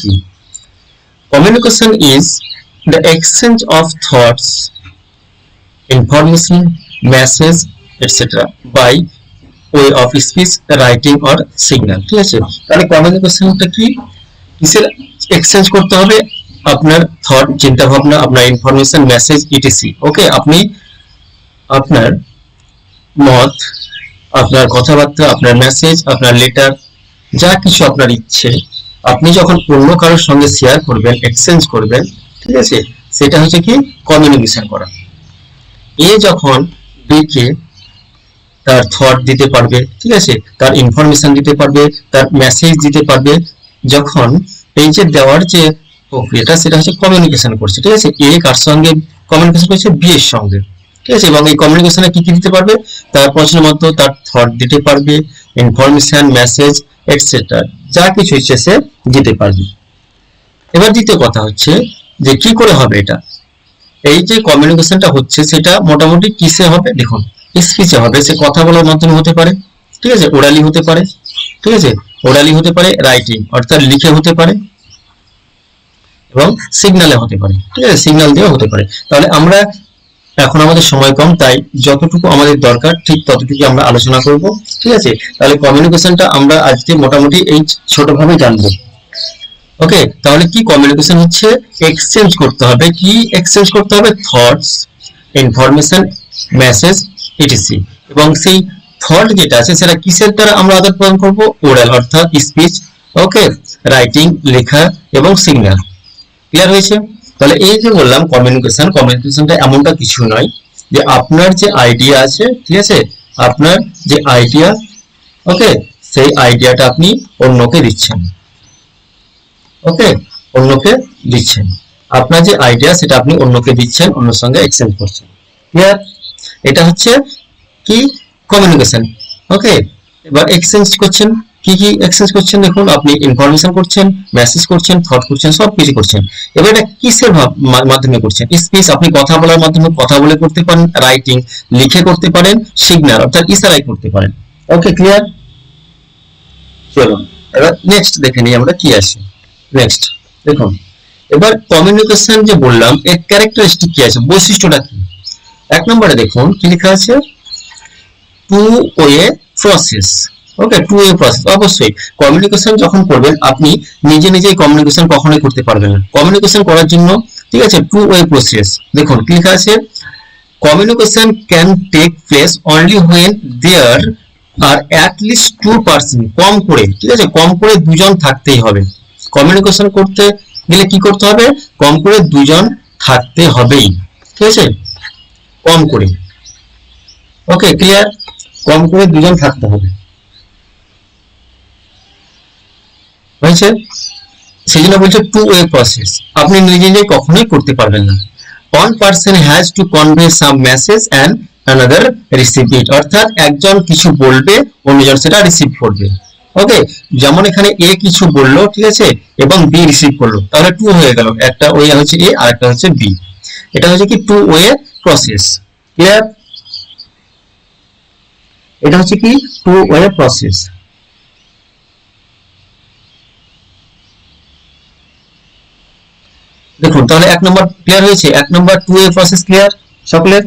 কি? Communication is the exchange of thoughts, information, message etcetera by way of speech, writing or signal. ঠিক আছে, তাহলে কমিউনিকেশনটা কি? কিসের এক্সচেঞ্জ করতে হবে? আপনার থট, চিন্তা ভাবনা, আপনার ইনফরমেশন, মেসেজ ইটিসি। ওকে, আপনি আপনার মত, আপনার কথাবার্তা, আপনার মেসেজ, আপনার লেটার, যা কিছু আপনার ইচ্ছে আপনি যখন অন্য কারোর সঙ্গে শেয়ার করবেন, এক্সচেঞ্জ করবেন, ঠিক আছে, সেটা হচ্ছে কি কমিউনিকেশন করা। এ যখন বিকে তার থট দিতে পারবে, ঠিক আছে, তার ইনফরমেশন দিতে পারবে, তার মেসেজ দিতে পারবে, যখন এই যে দেওয়ার যে প্রক্রিয়াটা সেটা হচ্ছে কমিউনিকেশন করছে। ঠিক আছে, এ কার সঙ্গে কমিউনিকেশন করছে? বি এর সঙ্গে। ঠিক আছে, এবং এই কমিউনিকেশনে কি কি দিতে পারবে? তার পছন্দ মতো তার থট দিতে পারবে, ইনফরমেশন, মেসেজ এটসেট্রা, যা কিছু ইচ্ছে সে দিতে পারবে। এবার দ্বিতীয় কথা হচ্ছে যে কি করে হবে এটা? এই যে কমিউনিকেশনটা হচ্ছে সেটা মোটামুটি কিসে হবে? দেখুন, স্পিচে হবে। সে কথা বলার মাধ্যমে হতে পারে, ঠিক আছে, ওরালি হতে পারে, ঠিক আছে, ওরালি হতে পারে, রাইটিং অর্থাৎ লিখে হতে পারে, এবং সিগন্যালে হতে পারে। ঠিক আছে, সিগন্যাল দিয়ে হতে পারে। তাহলে আমরা এখন আমাদের সময় কম, তাই যতটুকু আমাদের দরকার ঠিক ততটুকু আমরা আলোচনা করব। ঠিক আছে, তাহলে কমিউনিকেশনটা আমরা আজকে মোটামুটি এই ছোটভাবে জানবো। ওকে, তাহলে কি কমিউনিকেশন হচ্ছে? এক্সচেঞ্জ করতে হবে। কি এক্সচেঞ্জ করতে হবে? Thoughts, information, message etc. এবং সেই থট যেটা আছে সেটা কিসের দ্বারা আমরা আদান প্রদান করবো? ওরাল অর্থাৎ স্পিচ, ওকে, রাইটিং লেখা, এবং সিগন্যাল। ক্লিয়ার হয়েছে? তাহলে এই যে বললাম কমিউনিকেশন, কমিউনিকেশনটা এমনটা কিছু নয় যে আপনার যে আইডিয়া আছে, ঠিক আছে, আপনার যে আইডিয়া, ওকে, সেই আইডিয়াটা আপনি অন্যকে দিচ্ছেন। ওকে, অন্যকে দিচ্ছেন, আপনার যে আইডিয়া সেটা আপনি অন্যকে দিচ্ছেন, অন্যের সঙ্গে এক্সচেঞ্জ করছেন। ক্লিয়ার? এটা হচ্ছে কি কমিউনিকেশন। ওকে, এবার এক্সচেঞ্জ করছেন, কি কি এক্সচেঞ্জ করছেন? দেখুন, আপনি ইনফরমেশন করছেন, মেসেজ করছেন, থট করছেন, সব কিছু করছেন। এবার এটা কিসের মাধ্যমে করছেন? স্পিচ, আপনি কথা বলার মাধ্যমে কথা বলে করতে পারেন, রাইটিং লিখে করতে পারেন, সিগন্যাল অর্থাৎ ইশারায় করতে পারেন। ওকে, ক্লিয়ার? চলুন এবার নেক্সট দেখে নিই আমরা কি আছে। নেক্সট দেখুন, এবার কমিউনিকেশন যে বললাম এর ক্যারেক্টারিস্টিক কি আছে, বৈশিষ্ট্যটা কি? এক নম্বরে দেখুন কি লেখা আছে, টু ওয়ে প্রসেস। ওকে, টু ওয়ে প্রসেস। অবশ্যই কমিউনিকেশন যখন করবেন আপনি নিজে নিজেই কমিউনিকেশন কখনোই করতে পারবেন না। কমিউনিকেশন করার জন্য, ঠিক আছে, টু ওয়ে প্রসেস। দেখুন কি লেখা আছে, communication can take place only when there are at least two person, কম করে, ঠিক আছে, কম করে দুজন থাকতেই হবে। কমিউনিকেশন করতে গেলে কি করতে হবে? কম করে দুজন থাকতে হবেই। ঠিক আছে, কম করে। ওকে, ক্লিয়ার? কম করে দুজন থাকতে হবে। হয়েছে? সেই জন্য বলছে টু ওয়ে প্রসেস, আপনি নিজে নিজে কখনোই করতে পারবেন না। one person has to convey some message and another receive it, অর্থাৎ একজন কিছু বলবে, অন্যজন সেটা রিসিভ করবে। ওকে, যেমন এখানে এ কিছু বললো, ঠিক আছে, এবং বি রিসিভ করলো, তাহলে টু হয়ে গেল। একটা ওয়ে হচ্ছে এ আর একটা হচ্ছে বি। এটা হচ্ছে কি টু ওয়ে প্রসেস। ক্লিয়ার? এটা হচ্ছে কি টু ওয়ে প্রসেস। দেখুন তাহলে এক নম্বর ক্লিয়ার হয়েছে, এক নম্বর টু ওয়ে প্রসেস ক্লিয়ার সকলের?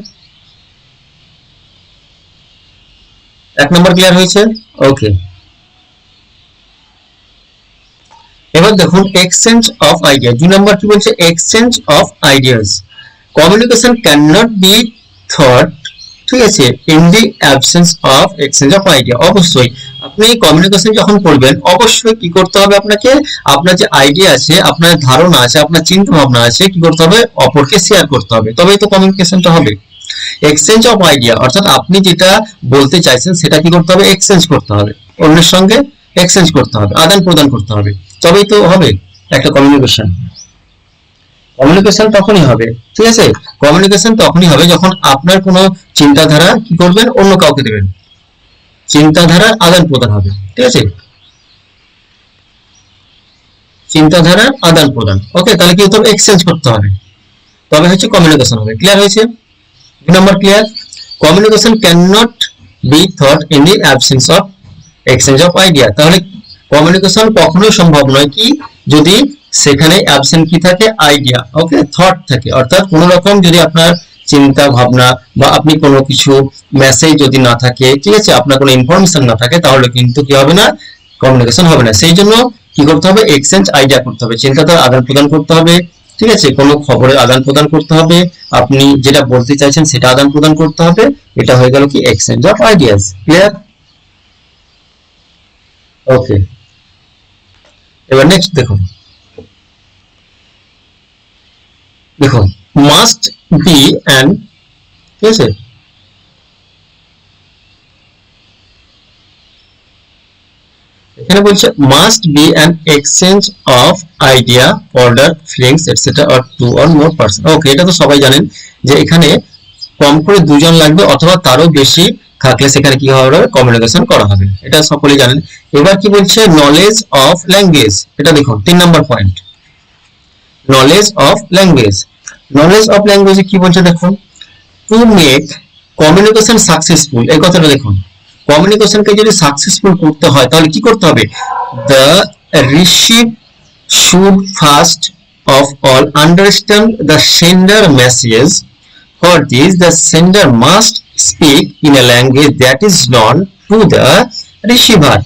এক নম্বর ক্লিয়ার হয়েছে? ওকে, এবার দেখুন এক্সচেঞ্জ অফ আইডিয়া। দুই নম্বর কি বলছে? Exchange of ideas. Communication can not be thought, ঠিক আছে, in the absence of exchange of idea. অবশ্যই আপনি কমিউনিকেশন যখন করবেন অবশ্যই কি করতে হবে আপনাকে? আপনার যে আইডিয়া আছে, আপনার ধারণা আছে, আপনার চিন্তা ভাবনা আছে, কি করতে হবে? অপরকে শেয়ার করতে হবে, তবেই তো কমিউনিকেশনটা হবে। এক্সচেঞ্জ অফ আইডিয়া অর্থাৎ আপনি যেটা বলতে চাইছেন সেটা কি করতে হবে? এক্সচেঞ্জ করতে হবে, অন্যের সঙ্গে এক্সচেঞ্জ করতে হবে, আদান প্রদান করতে হবে, তবেই তো হবে একটা কমিউনিকেশন। কমিউনিকেশন তখনই হবে, ঠিক আছে, কমিউনিকেশন তখনই হবে যখন আপনার কোনো চিন্তাধারা কি করবেন? অন্য কাউকে দেবেন, চিন্তাধারার আদান প্রদান হবে। ঠিক আছে, চিন্তাধারার আদান প্রদান। ওকে, তাহলে কি হতে হবে? এক্সচেঞ্জ করতে হবে, তবে হচ্ছে কমিউনিকেশন হবে। ক্লিয়ার হয়েছে? দুই নম্বর clear? Communication can not be thought in the absence of exchange of idea. তাহলে কমিউনিকেশন কখনোই সম্ভব নয় কি? যদি সেখানে অ্যাবসেন্ট কি থাকে, আইডিয়া, ওকে, থট থাকে। অর্থাৎ কোনো রকম যদি আপনার চিন্তা ভাবনা বা আপনি কোনো কিছু মেসেজ যদি না থাকে, ঠিক আছে, আপনার কোনো ইনফরমেশন না থাকে, তাহলে কিন্তু কি হবে না, কমিউনিকেশন হবে না। সেই জন্য কি করতে হবে, এক্সচেঞ্জ আইডিয়া করতে হবে, চিন্তাধার আদান প্রদান করতে হবে, ঠিক আছে, কোনো খবরের আদান প্রদান করতে হবে, আপনি যেটা বলতে চাইছেন সেটা আদান প্রদান করতে হবে। এটা হয়ে গেল কি এক্সচেঞ্জ অফ আইডিয়াস। ক্লিয়ার? ওকে, এবার নেক্সট দেখুন, দেখুন মাস্ট বি অ্যান্ড, ঠিক আছে, এখানে বলছে must be an exchange of idea, order, feelings etcetera or two or more person. Okay, এটা তো সবাই জানেন যে এখানে কম করে দুজন লাগবে অথবা তারও বেশি থাকলে সেখানে কি হবে, কমিউনিকেশন করা হবে, এটা সকলেই জানেন। এবার কি বলছে, নলেজ অফ ল্যাঙ্গুয়েজ, এটা দেখুন 3 নম্বর point, knowledge of language. Knowledge of ল্যাঙ্গুয়েজে কি বলছে দেখুন, টু মেক কমিউনিকেশন সাকসেসফুল, এই কথাটা দেখুন, কমিউনিকেশনকে যদি সাকসেসফুল করতে হয় তাহলে কি করতে হবে, the receive should first of all understand the sender message. For this the sender must speak in a language that is known to the receiver.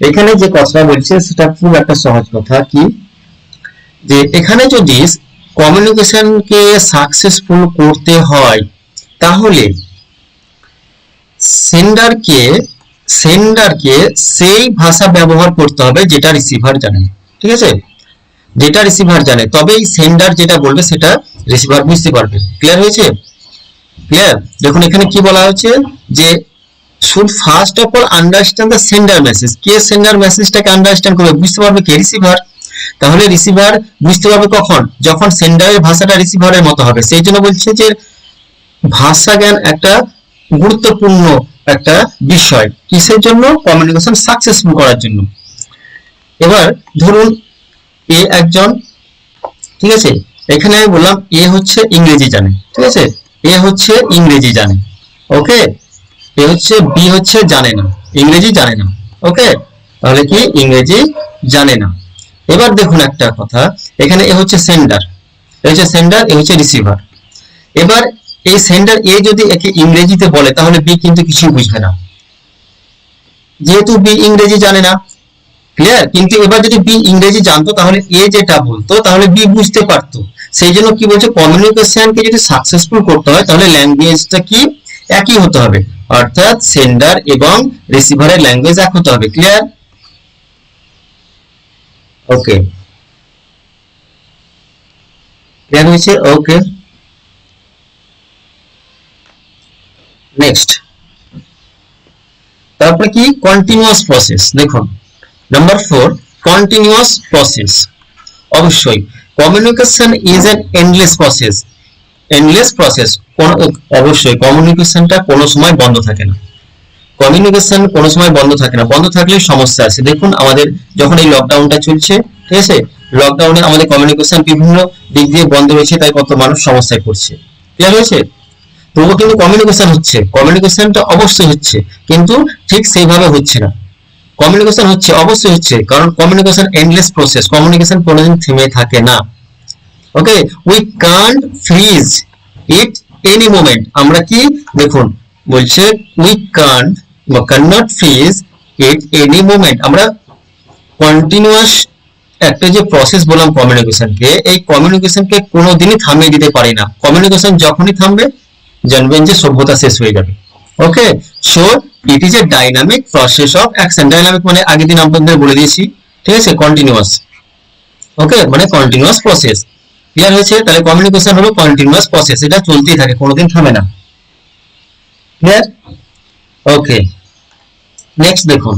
এখানে যে কথা বলছে সেটা খুব একটা সহজ কথা, কি যে এখানে যদি কমিউনিকেশনকে সাকসেসফুল করতে হয় তাহলে সেন্ডারকে সেন্ডারকে সেই ভাষা ব্যবহার করতে হবে যেটা রিসিভার জানে, ঠিক আছে, যেটা রিসিভার জানে, তবেই সেন্ডার যেটা বলবে সেটা রিসিভার বুঝতে পারবে। ক্লিয়ার হয়েছে? ক্লিয়ার? দেখুন এখানে কি বলা হচ্ছে যে should first of all understand the sender message, কে সেন্ডার মেসেজটাকে আন্ডারস্ট্যান্ড করবে, বুঝতে পারবে কে, রিসিভার। তাহলে রিসিভার বুঝতে পারবে কখন, যখন সেন্ডারের ভাষাটা রিসিভারের মতো হবে। সেই জন্য বলছে যে ভাষা জ্ঞান একটা গুরুত্বপূর্ণ একটা বিষয়, কিসের জন্য, কমিউনিকেশন সাকসেসফুল করার জন্য। এবার ধরুন এ একজন, ঠিক আছে, এখানে আমি বললাম এ হচ্ছে ইংরেজি জানে, ঠিক আছে, এ হচ্ছে ইংরেজি জানে, ওকে, এ হচ্ছে বি হচ্ছে জানে না, ইংরেজি জানে না, ওকে, তাহলে কি ইংরেজি জানে না। এবার দেখুন একটা কথা, এখানে এ হচ্ছে সেন্ডার, এ হচ্ছে সেন্ডার, এ হচ্ছে রিসিভার। এবার এই সেন্ডার এ যদি একে ইংরেজিতে বলে তাহলে বি কিন্তু কিছুই বুঝবে না, যেহেতু বি ইংরেজি জানে না। ক্লিয়ার? কিন্তু এবার যদি বি ইংরেজি জানতো তাহলে এ যেটা বলতো তাহলে বি বুঝতে পারতো। সেই জন্য কি বলছে, কমিউনিকেশনকে যদি সাকসেসফুল করতে হয় তাহলে ল্যাঙ্গুয়েজটা কি একই হতে হবে, অর্থাৎ সেন্ডার এবং রিসিভারের ল্যাঙ্গুয়েজ এক হতে হবে। ক্লিয়ার? ওকে, ক্লিয়ার হয়েছে? ওকে, নেক্সট, তারপরে কি কন্টিনিউয়াস প্রসেস। দেখুন নাম্বার 4, কন্টিনিউয়াস প্রসেস। অবশ্যই communication is an endless process, endless process, অবশ্যই কমিউনিকেশনটা কোনো সময় বন্ধ থাকে না, কমিউনিকেশন কোনো সময় বন্ধ থাকে না, বন্ধ থাকলে সমস্যা আছে। দেখুন আমাদের যখন এই লকডাউনটা চলছে, ঠিক আছে, লকডাউনে আমাদের কমিউনিকেশন বিভিন্ন দিক দিয়ে বন্ধ হয়েছে, তাই কত মানুষ সমস্যায় পড়ছে। ক্লিয়ার হয়েছে? তবুও কিন্তু কমিউনিকেশন হচ্ছে, কমিউনিকেশনটা অবশ্যই হচ্ছে, কিন্তু ঠিক সেইভাবে হচ্ছে না। কমিউনিকেশন হচ্ছে, অবশ্যই হচ্ছে, কারণ কমিউনিকেশন এন্ডলেস প্রসেস, কমিউনিকেশন কোনোদিন থেমে থাকে না। Okay, we can't freeze it any moment. আমরা কি দেখুন বলছে উই কান্ট বা can not freeze it any moment. আমরা কন্টিনিউয়াস একটা যে প্রসেস বললাম কমিউনিকেশনকে, এই কমিউনিকেশনকে কোনোদিনই থামিয়ে দিতে পারি না। কমিউনিকেশন যখনই থামবে জানবেন যে সভ্যতা শেষ হয়ে যাবে। Okay, so it is a dynamic process of action. Dynamic মানে আগের দিন আপনাদের বলে দিয়েছি, ঠিক আছে, কন্টিনিউয়াস, ওকে, মানে কন্টিনিউয়াস প্রসেস। ক্লিয়ার হয়েছে? তাহলে কমিউনিকেশন হলো কন্টিনিউয়াস প্রসেস, এটা চলতেই থাকে, কোনোদিন থামে না। ক্লিয়ার? ওকে, নেক্সট দেখুন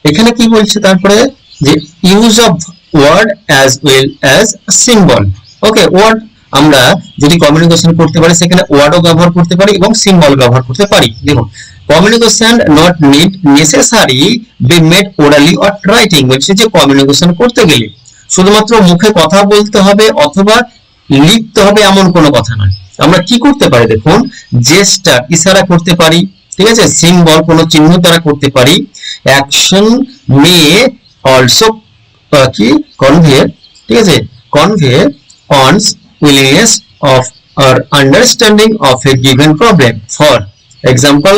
এখানে কি বলছে, তারপরে যে use of word as well as symbol. Okay, word আমরা যদি কমিউনিকেশন করতে পারি সেখানে ওয়ার্ডও ব্যবহার করতে পারি এবং সিম্বল ব্যবহার করতে পারি। দেখুন communication not need necessary be made orally or writing. বলছে যে কমিউনিকেশন করতে গেলে শুধুমাত্র মুখে কথা বলতে হবে অথবা লিখতে হবে এমন কোনো কথা নয়। আমরা কি করতে পারি, দেখুন জেস্টার ইশারা করতে পারি, ঠিক আছে, সিম্বল কোনো চিহ্ন দ্বারা করতে পারি, অ্যাকশন মে অলসো কি কনভে, ঠিক আছে, convey one's willingness of or understanding of a given problem. For example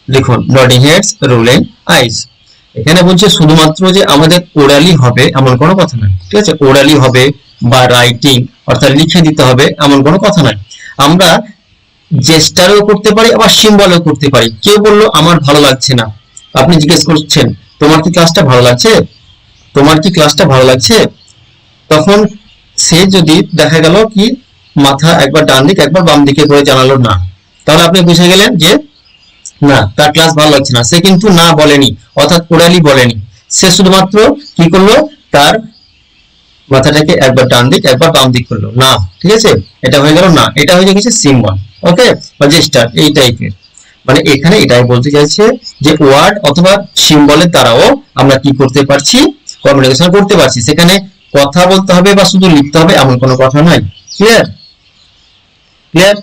লিখুন নডিং হেডস, রোলিং আইজ। এখানে বলছে শুধুমাত্র যে আমাদের ওরালি হবে এমন কোনো কথা নয়, ঠিক আছে, ওরালি হবে বা রাইটিং অর্থাৎ লিখে দিতে হবে এমন কোনো কথা নয়। আমরা জেস্টারও করতে পারি আবার সিম্বলও করতে পারি। কেউ বললো আমার ভালো লাগছে না, আপনি জিজ্ঞেস করছেন তোমার কি ক্লাসটা ভালো লাগছে, তোমার কি ক্লাসটা ভালো লাগছে, তখন সে যদি দেখা গেল কি মাথা একবার ডান দিক একবার বাম দিকে করে জানালো না, তাহলে আপনি বুঝে গেলেন যে না তার ক্লাস ভালো লাগছে না। সে কিন্তু না বলেনি অর্থাৎ ওরালি বলেনি, সে শুধুমাত্র কি করলো তার মাথাটাকে একবার ডান দিক একবার বাম দিক করলো না, ঠিক আছে, এটা হয়ে গেল না, এটা হয়ে গেছে সিম্বল, ওকে, বা জেস্টার এই টাইপের। মানে এখানে এটাই বলতে চাইছে যে ওয়ার্ড অথবা সিম্বলের দ্বারাও আমরা কি করতে পারছি, কমিউনিকেশন করতে পারছি। সেখানে কথা বলতে হবে বা শুধু লিখতে হবে এমন কোনো কথা নয়। ক্লিয়ার? ক্লিয়ার?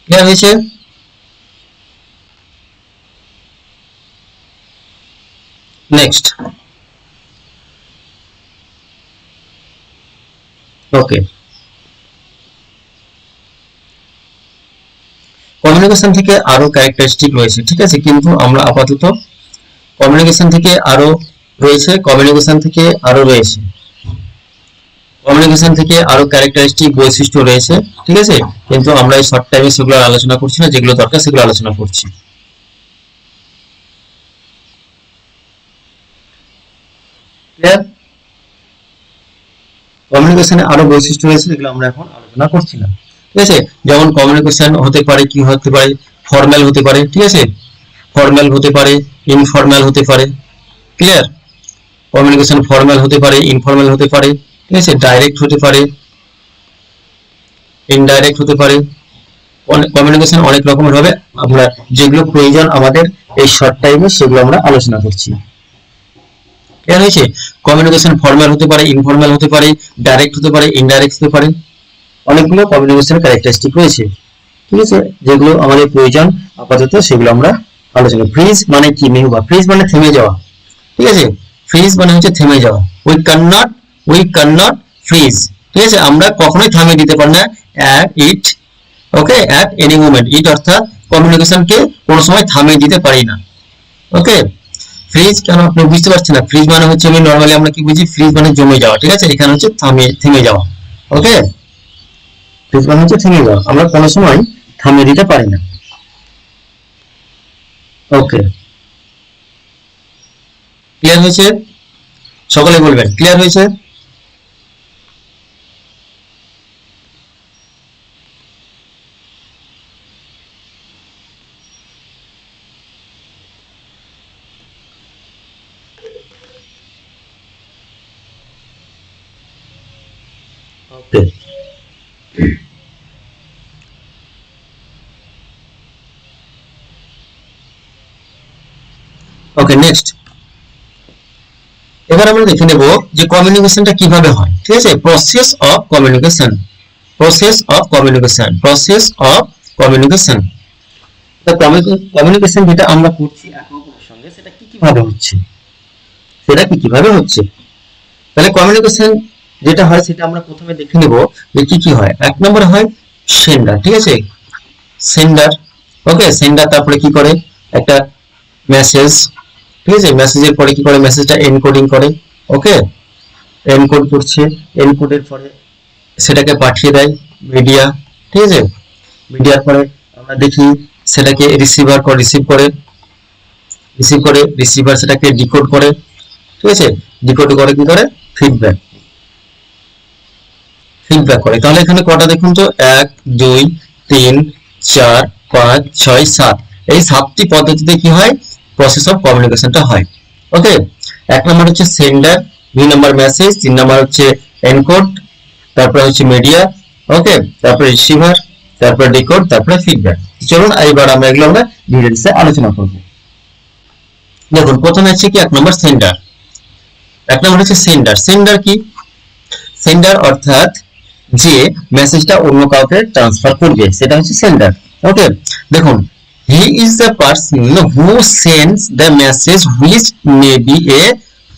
ক্লিয়ার হয়েছে? নেক্সট, ওকে, কমিউনিকেশন থেকে আরো ক্যারেক্টারিস্টিক রয়েছে, ঠিক আছে, কিন্তু আমরা আপাতত কমিউনিকেশন থেকে আরো রয়েছে, কমিউনিকেশন থেকে আরো রয়েছে, কমিউনিকেশন থেকে আরো ক্যারেক্টারিস্টিক বৈশিষ্ট্য রয়েছে, ঠিক আছে, কিন্তু আমরা এই শর্ট টাইমে সেগুলো আলোচনা করছি না, যেগুলো দরকার সেগুলো আলোচনা করছি। ক্লিয়ার? কমিউনিকেশনে আরো বৈশিষ্ট্য রয়েছে যেগুলো আমরা এখন আলোচনা করছি না, ঠিক আছে। যেমন কমিউনিকেশন হতে পারে কি হতে পারে, ফর্মাল হতে পারে, ঠিক আছে, ফর্মাল হতে পারে, ইনফর্মাল হতে পারে। ক্লিয়ার? কমিউনিকেশন ফর্মাল হতে পারে, ইনফর্মাল হতে পারে, ঠিক আছে, ডাইরেক্ট হতে পারে, ইনডাইরেক্ট হতে পারে। কমিউনিকেশন অনেক রকমের হবে, আমরা যেগুলো প্রয়োজন আমাদের এই শর্ট টাইমে সেগুলো আমরা আলোচনা করছি। ক্লিয়ার হয়েছে? কমিউনিকেশন ফর্মাল হতে পারে, ইনফর্মাল হতে পারে, ডাইরেক্ট হতে পারে, ইনডাইরেক্ট হতে পারে, অনেকগুলো কমিউনিকেশন ক্যারেক্টারিস্টিক রয়েছে, ঠিক আছে, যেগুলো আমাদের প্রয়োজন আপাতত সেগুলো আমরা আলোচনা। ফ্রিজ মানে কি মেহুবা? ফ্রিজ মানে থেমে যাওয়া, ঠিক আছে, ফ্রিজ মানে হচ্ছে থেমে যাওয়া। উই ক্যান নট ফ্রিজ, ঠিক আছে, আমরা কখনোই থামিয়ে দিতে পারি না ইট, ওকে, অ্যাট এনি মোমেন্ট। ইট অর্থাৎ কমিউনিকেশনকে কোনো সময় থামিয়ে দিতে পারি না, ওকে। ফ্রিজ কেন আপনি বুঝতে পারছেন না? ফ্রিজ মানে হচ্ছে আমি নরমালি আমরা কি বুঝি, ফ্রিজ মানে জমে যাওয়া, ঠিক আছে, এখানে হচ্ছে থেমে যাওয়া, ওকে। ফ্রিজ মানে হচ্ছে থেমে যাওয়া, আমরা কোনো সময় থামিয়ে দিতে পারি না, ওকে। ক্লিয়ার হয়েছে? সকলে বলবেন ক্লিয়ার হয়েছে? ওকে, ওকে, নেক্সট। এবার আমরা দেখে নেব যে কমিউনিকেশনটা কিভাবে হয়, ঠিক আছে, process of communication, process of communication, process of communication. তো কমিউনিকেশন যেটা আমরা করছি একে অপরের সঙ্গে সেটা কি কিভাবে হচ্ছে, সেটা কি কিভাবে হচ্ছে। তাহলে কমিউনিকেশন যেটা হয় সেটা আমরা প্রথমে দেখে নেব যে কি কি হয়। এক নম্বরে হয় সেন্ডার, ঠিক আছে, সেন্ডার, ওকে, সেন্ডার তারপরে কি করে একটা মেসেজ, ঠিক আছে, মেসেজের পরে কি করে মেসেজটা এনকোডিং করে, ওকে, এনকোড করছে, এনকোডের পরে সেটাকে পাঠিয়ে দেয় মিডিয়া, ঠিক আছে, মিডিয়ার পরে আমরা দেখি সেটাকে রিসিভার করে রিসিভ করে রিসিভার সেটাকে ডিকোড করে, ঠিক আছে, ডিকোড করে কি করে ফিডব্যাক করে। তাহলে এখানে কটা দেখুন তো, 1 2 3 4 5 6 7, এই 7টি পদ্ধতিতে কি হয় প্রসেস অফ কমিউনিকেশনটা হয়, ওকে। এক নম্বর হচ্ছে সেন্ডার, 2 নম্বর মেসেজ, 3 নম্বর হচ্ছে এনকোড, তারপরে হচ্ছে মিডিয়া, ওকে, তারপরে রিসিভার, তারপরে ডিকোড, তারপরে ফিডব্যাক। চলুন এবার আমরা এগুলো আমরা ডিটেইলসে আলোচনা করব। দেখুন প্রথমে হচ্ছে কি এক নম্বর সেন্ডার, এক নম্বর হচ্ছে সেন্ডার। সেন্ডার কি? সেন্ডার অর্থাৎ যে মেসেজটা অন্য কাউকে ট্রান্সফার করবে সেটা হচ্ছে সেন্ডার, ওকে। দেখুন he is the person who sends the message which may B A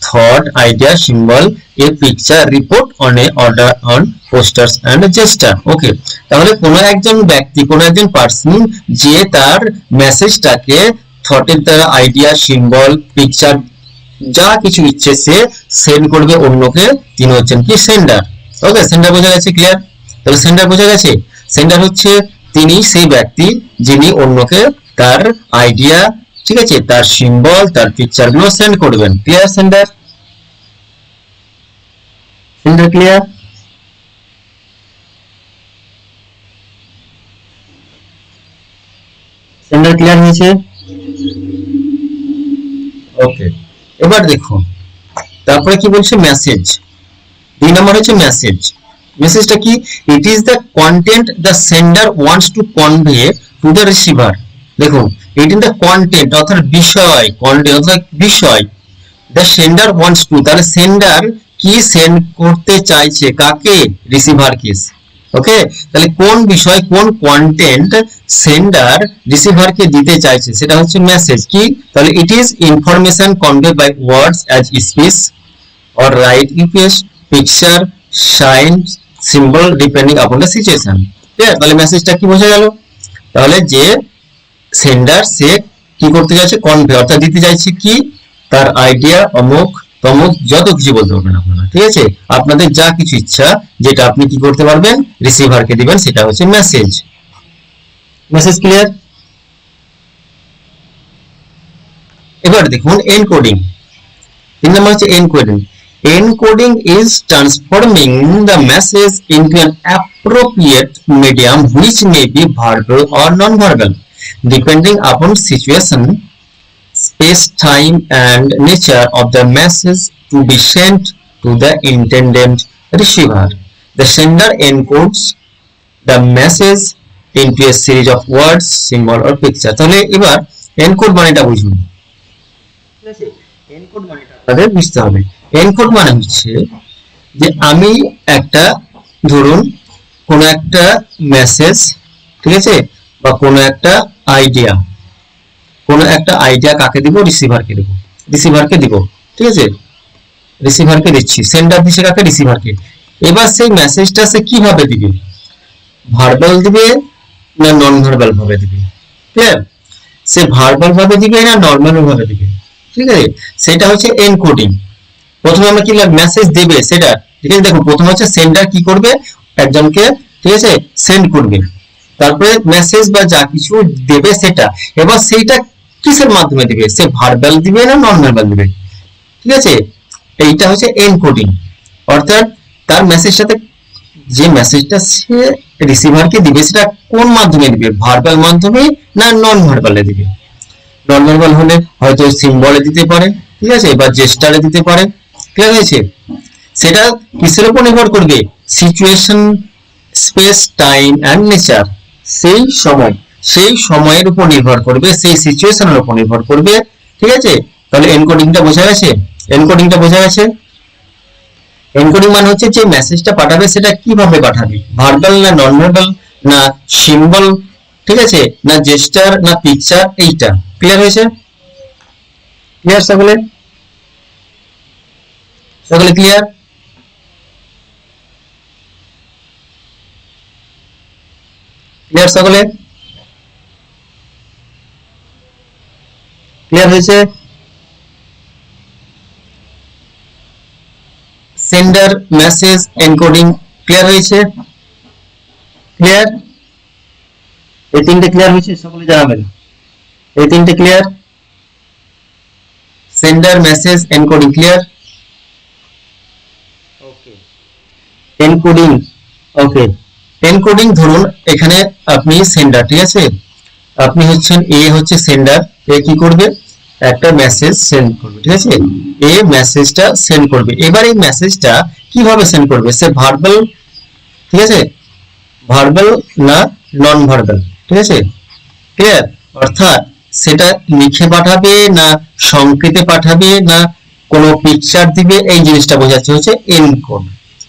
thought, idea, symbol, a picture, report on a order on posters and gesture. ওকে, তাহলে কোনো একজন ব্যক্তি, কোনো একজন পার্সন যে তার মেসেজটাকে থটের দ্বারা, আইডিয়া, সিম্বল, পিকচার, যা কিছু ইচ্ছে সে সেন্ড করবে অন্যকে, তিনি হচ্ছেন কি সেন্ডার। ওকে, সেন্ডার বোঝা গেছে? ক্লিয়ার? তাহলে সেন্ডার বোঝা গেছে। সেন্ডার হচ্ছে তিনি সেই ব্যক্তি যিনি অন্যকে তার আইডিয়া, ঠিক আছে, তার সিম্বল, তার পিকচার গুলো সেন্ড করবেন। Clear? Sender, sender clear? Sender clear হয়েছে? ওকে, এবার দেখুন তারপরে কি বলছে, মেসেজ। 2 নম্বর হচ্ছে মেসেজ। মেসেজটা কি? It is the content the sender wants to convey to the receiver. দেখুন, ইট ইজ দ্য কন্টেন্ট অর্থাৎ বিষয়, কন্টেন্ট অর্থাৎ বিষয়, দ্য সেন্ডার ওয়ান্টস টু, তাহলে সেন্ডার কি সেন্ড করতে চাইছে, কাকে? রিসিভারকে। ওকে, তাহলে কোন বিষয়, কোন কন্টেন্ট সেন্ডার রিসিভারকে দিতে চাইছে সেটা হচ্ছে মেসেজ। কি? তাহলে it is information convey by words as speech or write image, picture, sign, symbol depending upon the situation. ঠিক আছে? তাহলে মেসেজটা কি বোঝা গেল? তাহলে যে সেন্ডার সে কি করতে যাচ্ছে, কনভে অর্থাৎ দিতে চাইছে কি, তার আইডিয়া, অমুক তমুক, যত কিছু বলতে পারবেন আপনারা। ঠিক আছে, আপনাদের যা কিছু ইচ্ছা যেটা আপনি কি করতে পারবেন, রিসিভারকে দিবেন, সেটা হচ্ছে মেসেজ। Message clear? এবার দেখুন এনকোডিং। 3 নম্বর হচ্ছে encoding. Encoding is transforming the message into an appropriate medium which may be verbal or non-verbal, depending upon situation, space, time, and nature of the message to be sent to the intended receiver. The sender encodes the message into a series of words, symbol, or picture. তাহলে এবার encode মানেটা বুঝুন। ঠিক আছে, encode মানেটা আপনাদের বুঝতে হবে। এনকোড মানে হচ্ছে যে আমি একটা, ধরুন কোন একটা মেসেজ, ঠিক আছে, বা কোন একটা আইডিয়া, কোন একটা আইডিয়া কাকে দিব, রিসিভারকে দিব, রিসিভারকে দিব। ঠিক আছে, রিসিভারকে দিচ্ছি, সেন্ডার দিচ্ছে কাকে, রিসিভারকে। এবার সেই মেসেজটা সে কিভাবে দিবে, ভার্বাল দিবে না নন ভার্বাল ভাবে দিবে? ক্লিয়ার? সে ভার্বাল ভাবে দিবে না নরমাল ভাবে দিবে? ঠিক আছে, সেটা হচ্ছে এনকোডিং। প্রথমে আমরা কি মেসেজ দেবে সেটা, ঠিক আছে, দেখো প্রথমে হচ্ছে সেন্ডার কি করবে, একজনকে, ঠিক আছে, সেন্ড করবে, তারপরে মেসেজ বা যা কিছু দেবে সেটা, এবার সেইটা কিসের মাধ্যমে দিবে, সে ভার্বাল দিবে না নন ভার্বাল দিবে? ঠিক আছে, এইটা হচ্ছে এনকোডিং। অর্থাৎ তার মেসেজটাতে, যে মেসেজটা সে রিসিভারকে দিবে সেটা কোন মাধ্যমে দিবে, ভার্বাল মাধ্যমে না নন ভার্বালে দিবে? নন ভার্বাল হলে হয়তো সিম্বলে দিতে পারে, ঠিক আছে, বা জেস্টারে দিতে পারে। ক্লিয়ার হয়েছে? সেটা কিসের উপর নির্ভর করবে, situation, space, time and nature, সেই সময়, সেই সময়ের উপর নির্ভর করবে, সেই সিচুয়েশনের উপর নির্ভর করবে। ঠিক আছে, তাহলে এনকোডিংটা বোঝা গেছে? এনকোডিংটা বোঝা গেছে? এনকোডিং মানে হচ্ছে যে মেসেজটা পাঠাবে সেটা কিভাবে পাঠাবে, ভার্বাল না নন ভার্বাল না সিম্বল, ঠিক আছে, না জেস্টার না পিকচার, এইটা। ক্লিয়ার হয়েছে? ক্লিয়ার সকলে? সকলে ক্লিয়ার? ক্লিয়ার সকলে? ক্লিয়ার হয়েছে? সেন্ডার, মেসেজ, এনকোডিং ক্লিয়ার হয়েছে? ক্লিয়ার? এই তিনটে ক্লিয়ার হয়েছে? সকলে জানাবেন। এই তিনটে clear? Sender, message, encoding clear? Okay, encoding. Okay, encoding ধরুন এখানে আপনি সেন্ডার, ঠিক আছে, আপনি হচ্ছেন এ, হচ্ছে সেন্ডার, এ কি করবে, একটা মেসেজ সেন্ড করবে, ঠিক আছে, এ মেসেজটা সেন্ড করবে। এবার এই মেসেজটা কিভাবে সেন্ড করবে, সে ভার্বাল, ঠিক আছে, ভার্বাল না নন ভার্বাল, ঠিক আছে, ক্লিয়ার? অর্থাৎ সেটা লিখে পাঠাবে না সংকেতে পাঠাবে না কোনো পিকচার দিবে, এই জিনিসটা বোঝাচ্ছে হচ্ছে এনকোড।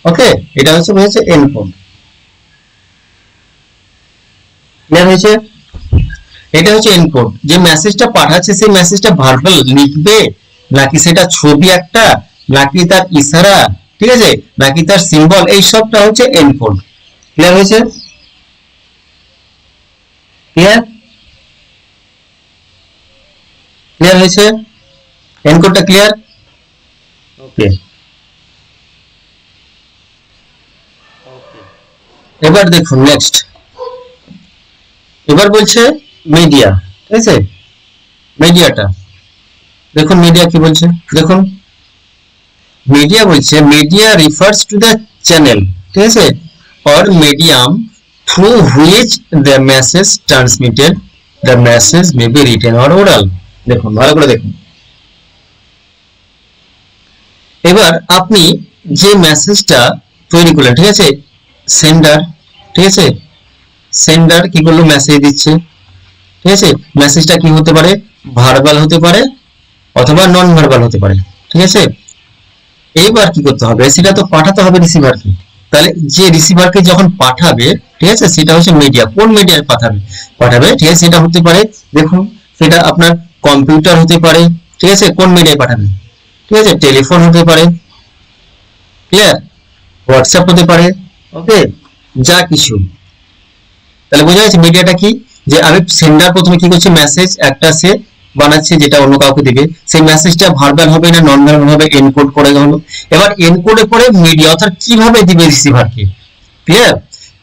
ওকে, এটা হচ্ছে বোঝাচ্ছে এনকোড। ক্লিয়ার হয়েছে? এটা হচ্ছে এনকোড। যে মেসেজটা পাঠাচ্ছে সেই মেসেজটা ভার্বাল লিখবে নাকি সেটা ছবি একটা নাকি তার ইশারা, ঠিক আছে, নাকি তার সিম্বল, এই সবটা হচ্ছে এনকোড। ক্লিয়ার হয়েছে? ক্লিয়ার? ক্লিয়ার হয়েছে? এনকোডটা ক্লিয়ার? ওকে। এবার দেখুন নেক্সট, এবার বলছে মিডিয়া, ঠিক আছে, মিডিয়াটা দেখুন, মিডিয়া কি বলছে দেখুন, মিডিয়া বলছে media refers to the channel, ঠিক আছে, or medium through which the message transmitted. The message may be written or oral. দেখুন ভালো করে দেখুন, এবার আপনি যে মেসেজটা তৈরি করলেন, ঠিক আছে, সেন্ডার, ঠিক আছে, সেন্ডার কি করলো, মেসেজ দিচ্ছে, ঠিক আছে, মেসেজটা কি হতে পারে, ভার্বাল হতে পারে অথবা নন ভার্বাল হতে পারে, ঠিক আছে। এইবার কি করতে হবে, সেটা তো পাঠাতে হবে রিসিভারকে, তাহলে যে রিসিভারকে যখন পাঠাবে, ঠিক আছে, সেটা হচ্ছে মিডিয়া, কোন মিডিয়ায় পাঠাবে, ঠিক আছে, সেটা হতে পারে, দেখুন সেটা আপনার কম্পিউটার হতে পারে, ঠিক আছে, কোন মিডিয়ায় পাঠাবে, ঠিক আছে, টেলিফোন হতে পারে, ক্লিয়ার, হোয়াটসঅ্যাপ হতে পারে, ওকে, যা কিছু। তাহলে বোঝা যাচ্ছে মিডিয়াটা কি, যে আমি সেন্ডার প্রথমে কি করছে, মেসেজ একটা সে বানাচ্ছে যেটা অন্য কাউকে দিবে, সেই মেসেজটা ভার্বাল হবে না নন ভার্বাল হবে, এনকোড করে হলো, এবার এনকোডে করে মিডিয়া অর্থাৎ কিভাবে দিবে রিসিভারকে, ক্লিয়ার,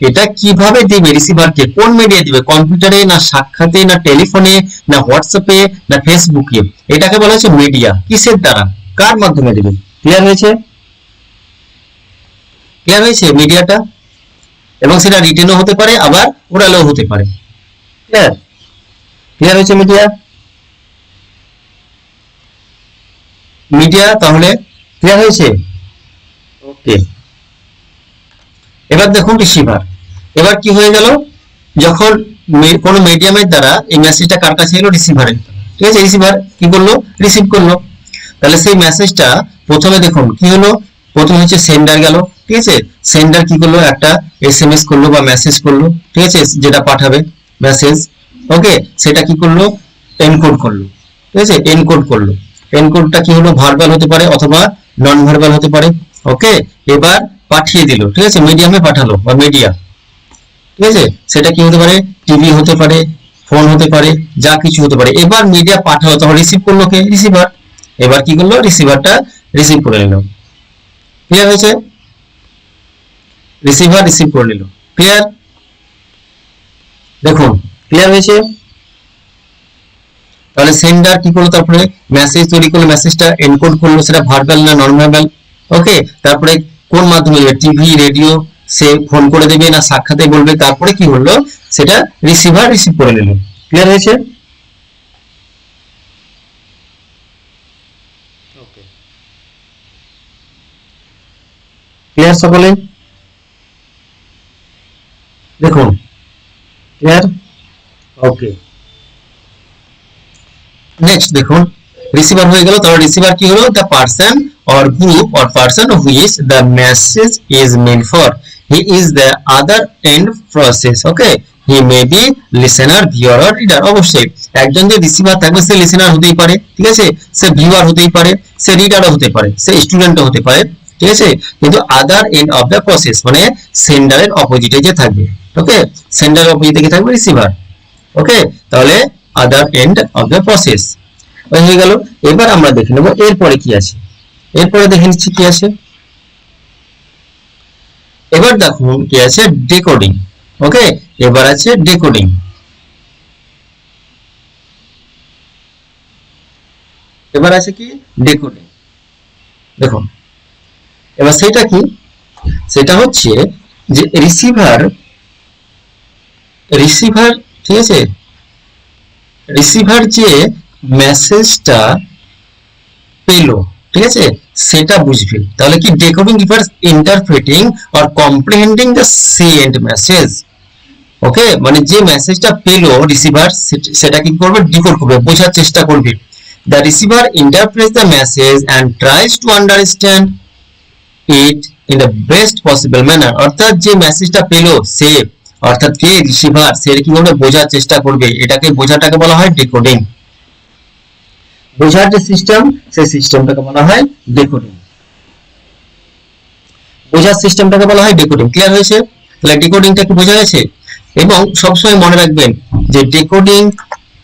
এটা কিভাবে দিবে রিসিভারকে, কোন মিডিয়া দিবে, কম্পিউটারে না সাক্ষাতে না টেলিফোনে না হোয়াটসঅ্যাপে না ফেসবুকে, এটাকে বলা হচ্ছে মিডিয়া, কিসের দ্বারা, কার মাধ্যমে দিবে। ক্লিয়ার হয়েছে? ক্লিয়ার হয়েছে মিডিয়াটা, এবং সেটা রিটেনও হতে পারে আবার ওরালও হতে পারে। ক্লিয়ার? ক্লিয়ার হয়েছে মিডিয়া? মিডিয়া তাহলে ক্লিয়ার হয়েছে? ওকে। এবার দেখুন রিসিভার, এবার কি হয়ে গেল, যখন কোন মিডিয়ামের দ্বারা এই মেসেজটা কার কাছে এলো, রিসিভারের, ঠিক আছে, রিসিভার কি করলো, রিসিভ করলো, তাহলে সেই মেসেজটা প্রথমে দেখুন কি হলো, প্রথমে হচ্ছে সেন্ডার গেল, ঠিক আছে, সেন্ডার কি করলো, একটা এসএমএস করলো বা মেসেজ করলো, ঠিক আছে, যেটা পাঠাবে মেসেজ, ওকে, সেটা কি করলো, এনকোড করলো, ঠিক আছে, এনকোড করলো, এনকোডটা কি হলো, ভার্বাল হতে পারে অথবা নন ভার্বাল হতে পারে, ওকে, এবার পাঠিয়ে দিল, ঠিক আছে, মিডিয়ামে পাঠালো বা মিডিয়া, ঠিক আছে, সেটা কি হতে পারে, টিভি হতে পারে, ফোন হতে পারে, যা কিছু হতে পারে, এবার মিডিয়া পাঠালো, তখন রিসিভ করলো কে, রিসিভার, এবার কি করলো, রিসিভারটা রিসিভ করে নিল। ক্লিয়ার হয়েছে? রিসিভার রিসিভ করে নিল। ক্লিয়ার? দেখুন ক্লিয়ার হয়েছে? তাহলে সেন্ডার কি করলো, তারপরে মেসেজ তৈরি করলো, মেসেজটা এনকোড করলো, সেটা ভার্বাল না নন ভার্বাল, ওকে, তারপরে কোন মাধ্যমে, টিভি রেডিও, সে ফোন করে দেবে না সাক্ষাতে বলবে, তারপরে কি হলো, সেটা রিসিভার রিসিভ করে নিল। ক্লিয়ার হয়েছে? ওকে, ক্লিয়ার সকলে? দেখুন ক্লিয়ার? ওকে, নেক্সট দেখুন, রিসিভার হয়ে গেল, তাহলে রিসিভার কি হলো, the person or group or person which the message is meant for, he is the other end process, okay, he may be listener, viewer or reader, অবশ্যই একজন যে রিসিভার থাকবে সে লিসেনার হতেই পারে, ঠিক আছে, সে ভিউয়ার হতেই পারে, সে রিডারও হতে পারে, সে স্টুডেন্টও হতে পারে, ঠিক আছে, কিন্তু আদার এন্ড অফ দ্য প্রসেস মানে সেন্ডারের অপোজিটে যে থাকবে, ওকে, সেন্ডারের অপোজিটে কি থাকবে, রিসিভার, ওকে, তাহলে আদার এন্ড অফ দ্য প্রসেস হয়ে গেল। এবার আমরা দেখে নেব এরপরে কি আছে, এরপরে দেখে নিচ্ছি কি আছে, এবার দেখুন কি আছে, ডিকোডিং, ওকে, এবার আছে ডিকোডিং, এবার আছে কি, ডিকোডিং, দেখুন এবার সেটা কি, সেটা হচ্ছে যে রিসিভার, রিসিভার, ঠিক আছে, রিসিভার যে মেসেজটা পেলো, ঠিক আছে, সেটা বুঝবে, তাহলে কি, decoding refers interpreting or comprehending the sent message, okay, মানে যে মেসেজটা পেলো রিসিভার সেটা কি করবে, ডিকোড করবে, বোঝার চেষ্টা করবে, the receiver interprets the message and tries to understand it in the best possible manner, অর্থাৎ যে মেসেজটা পেলো সে, অর্থাৎ কে, রিসিভার, সে কি করবে, বোঝার চেষ্টা করবে, এটাকে বোঝাটাকে বলা হয় ডিকোডিং, বোঝার যে সিস্টেম সেই সিস্টেমটাকে বলা হয় ডিকোডিং। বোঝার সিস্টেমটাকে বলা হয় ডিকোডিং। ক্লিয়ার হয়েছে? তাহলে ডিকোডিংটা কি বোঝা গেছে? এবং সবসময় মনে রাখবেন যে ডিকোডিং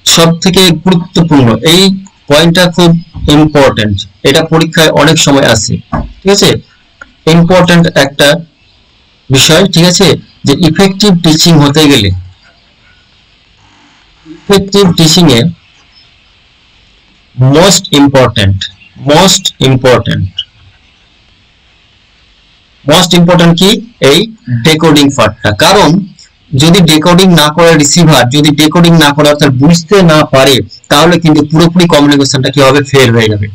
সব থেকে গুরুত্বপূর্ণ, এই পয়েন্টটা খুব ইম্পর্টেন্ট, এটা পরীক্ষায় অনেক সময় আসে, ঠিক আছে? ইম্পর্টেন্ট একটা বিষয়, ঠিক আছে? যে ইফেক্টিভ টিচিং হতে গেলে, ইফেক্টিভ টিচিং এ মোস্ট ইম্পর্টেন্ট কি এই ডিকোডিং পার্টটা। কারণ যদি ডিকোডিং না করে রিসিভার, যদি ডিকোডিং না করে অর্থাৎ বুঝতে না পারে, তাহলে কিন্তু পুরোপুরি কমিউনিকেশনটা কি হবে? ফেল হয়ে যাবে।